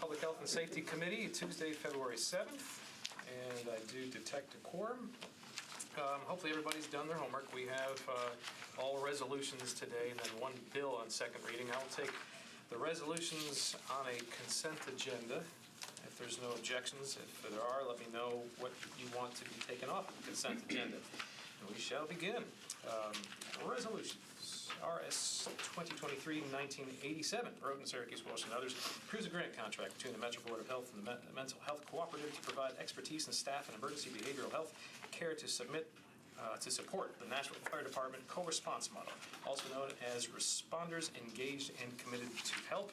Public Health and Safety Committee, Tuesday, February 7th, and I do detect a quorum. Hopefully everybody's done their homework. We have all resolutions today and then one bill on second reading. I will take the resolutions on a consent agenda. If there's no objections, if there are, let me know what you want to be taken off the consent agenda. And we shall begin. Resolutions. RS 2023-1987, Road and Syracuse, Walsh, and others, approves a grant contract between the Metro Board of Health and the Mental Health Cooperative to provide expertise and staff in emergency behavioral health care to support the Nashville Fire Department co-response model, also known as Responders Engaged and Committed to Help.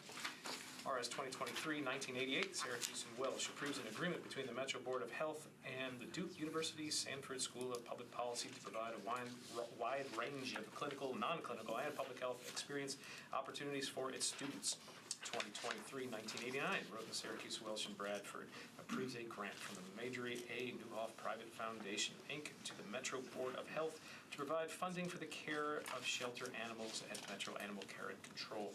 RS 2023-1988, Syracuse and Welsh, approves an agreement between the Metro Board of Health and the Duke University Sanford School of Public Policy to provide a wide range of clinical, non-clinical, and public health experience opportunities for its students. 2023-1989, Road in Syracuse, Welsh, and Bradford approves a grant from the Marjorie A. Newhoff Private Foundation, Inc. to the Metro Board of Health to provide funding for the care of shelter animals at Metro Animal Care and Control.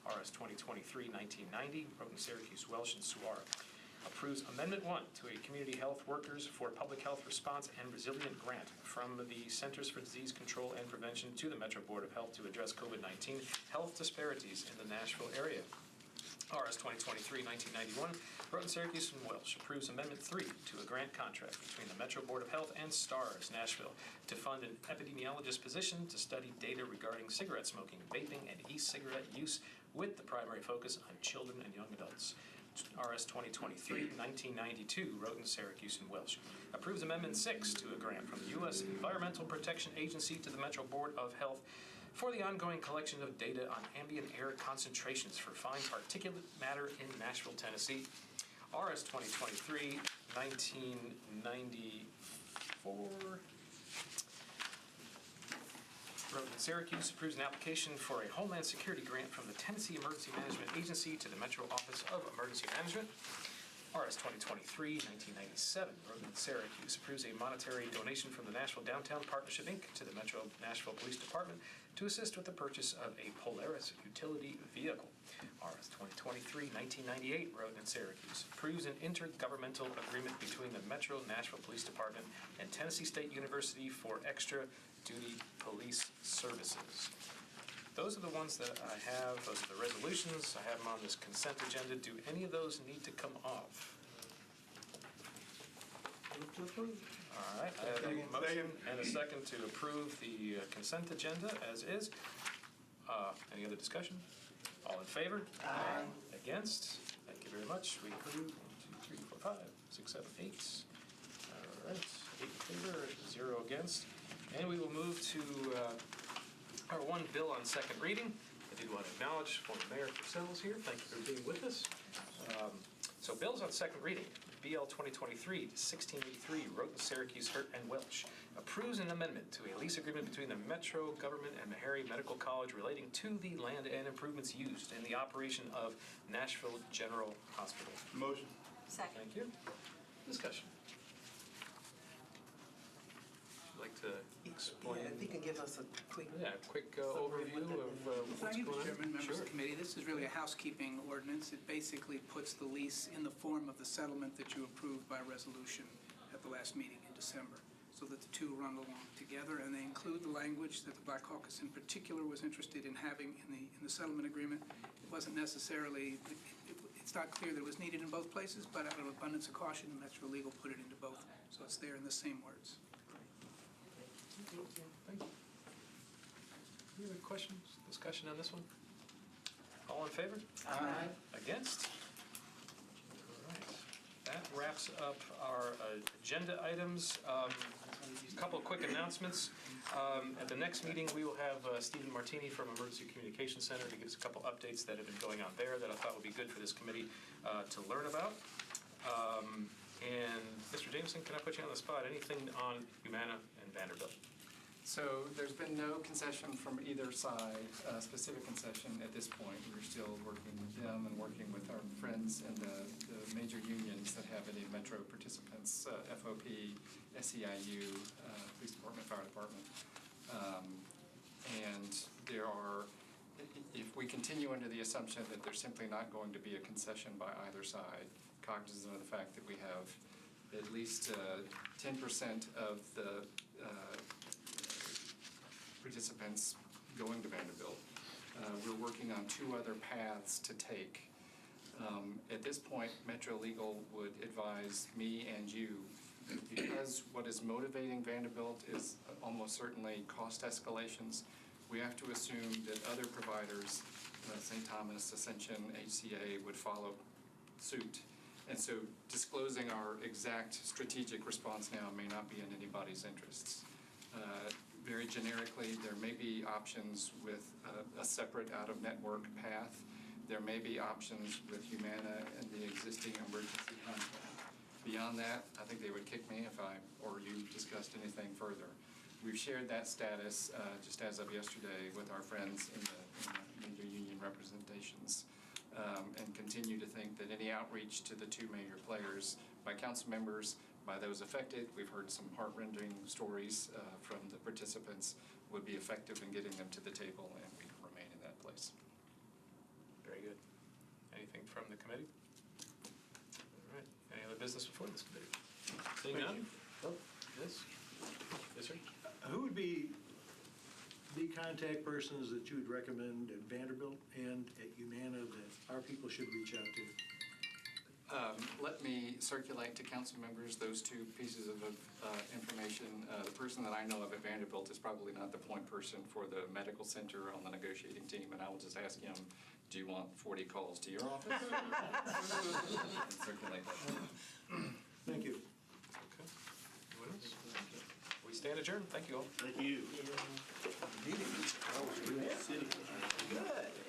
RS 2023-1990, Road in Syracuse, Welsh, and Suara approves Amendment 1 to a Community Health Workers for Public Health Response and Resilient Grant from the Centers for Disease Control and Prevention to the Metro Board of Health to address COVID-19 health disparities in the Nashville area. RS 2023-1991, Road in Syracuse and Welsh approves Amendment 3 to a grant contract between the Metro Board of Health and STARS Nashville to fund an epidemiologist position to study data regarding cigarette smoking, vaping, and e-cigarette use with the primary focus on children and young adults. RS 2023-1992, Road in Syracuse and Welsh approves Amendment 6 to a grant from the U.S. Environmental Protection Agency to the Metro Board of Health for the ongoing collection of data on ambient air concentrations for fine particulate matter in Nashville, Tennessee. RS 2023-1994, Road in Syracuse approves an application for a Homeland Security grant from the Tennessee Emergency Management Agency to the Metro Office of Emergency Management. RS 2023-1997, Road in Syracuse approves a monetary donation from the Nashville Downtown Partnership, Inc. to the Metro Nashville Police Department to assist with the purchase of a Polaris utility vehicle. RS 2023-1998, Road in Syracuse approves an intergovernmental agreement between the Metro Nashville Police Department and Tennessee State University for extra duty police services. Those are the ones that I have. Those are the resolutions. I have them on this consent agenda. Do any of those need to come off? Move to approve. All right. I have a motion and a second to approve the consent agenda as is. Any other discussion? All in favor? Aye. Against? Thank you very much. We approve 1, 2, 3, 4, 5, 6, 7, 8. All right. 8 in favor, 0 against. And we will move to our one bill on second reading. I did want to acknowledge former Mayor Purcell's here. Thank you for being with us. So bills on second reading. BL 2023-1683, Road in Syracuse, Hurt and Welsh approves an amendment to a lease agreement between the Metro government and Meharry Medical College relating to the land and improvements used in the operation of Nashville General Hospital. Motion. Second. Thank you. Discussion. Like to explain? Yeah, if you can give us a quick... quick overview of what's Thank you, going Mr. on. Chairman, members of Sure. the committee. This is really a housekeeping ordinance. It basically puts the lease in the form of the settlement that you approved by resolution at the last meeting in December, so that the two run along together, and they include the language that the Black Caucus in particular was interested in having in the settlement agreement. It wasn't necessarily, it's not clear that it was needed in both places, but out of abundance of caution, Metro Legal put it into both, so it's there in the same words. Thank you. Any other questions, discussion on this one? All in favor? Aye. Against? All right. That wraps up our agenda items. A couple of quick announcements. At the next meeting, we will have Stephen Martini from Emergency Communications Center to give us a couple updates that have been going on there that I thought would be good for this committee to learn about. And Mr. Jameson, can I put you on the spot? Anything on Humana and Vanderbilt? So there's been no concession from either side, specific concession at this point. We're still working with them and working with our friends in the major unions that have any Metro participants, FOP, SEIU, Police Department, Fire Department. And there are if we continue under the assumption that there's simply not going to be a concession by either side, cognizant of the fact that we have at least 10% of the participants going to Vanderbilt, we're working on two other paths to take. At this point, Metro Legal would advise me and you, because what is motivating Vanderbilt is almost certainly cost escalations, we have to assume that other providers, St. Thomas, Ascension, HCA, would follow suit. And so disclosing our exact strategic response now may not be in anybody's interests. Very generically, there may be options with a separate out-of-network path. There may be options with Humana and the existing emergency contract. Beyond that, I think they would kick me if I or you discussed anything further. We've shared that status just as of yesterday with our friends in the major union representations, and continue to think that any outreach to the two major players by council members, by those affected, we've heard some heart-rending stories from the participants, would be effective in getting them to the table, and we can remain in that place. Very good. Anything from the committee? All right. Any other business before this committee? Seeing none? Oh, yes. Yes, sir. Who would be the contact persons that you would recommend at Vanderbilt and at Humana that our people should reach out to? Let me circulate to council members those two pieces of information. The person that I know of at Vanderbilt is probably not the point person for the medical center on the negotiating team, and I will just ask him, do you want 40 calls to your office? And circulate that. Thank you. Okay. Anyone else? We stand adjourned. Thank you all. Thank you. Good.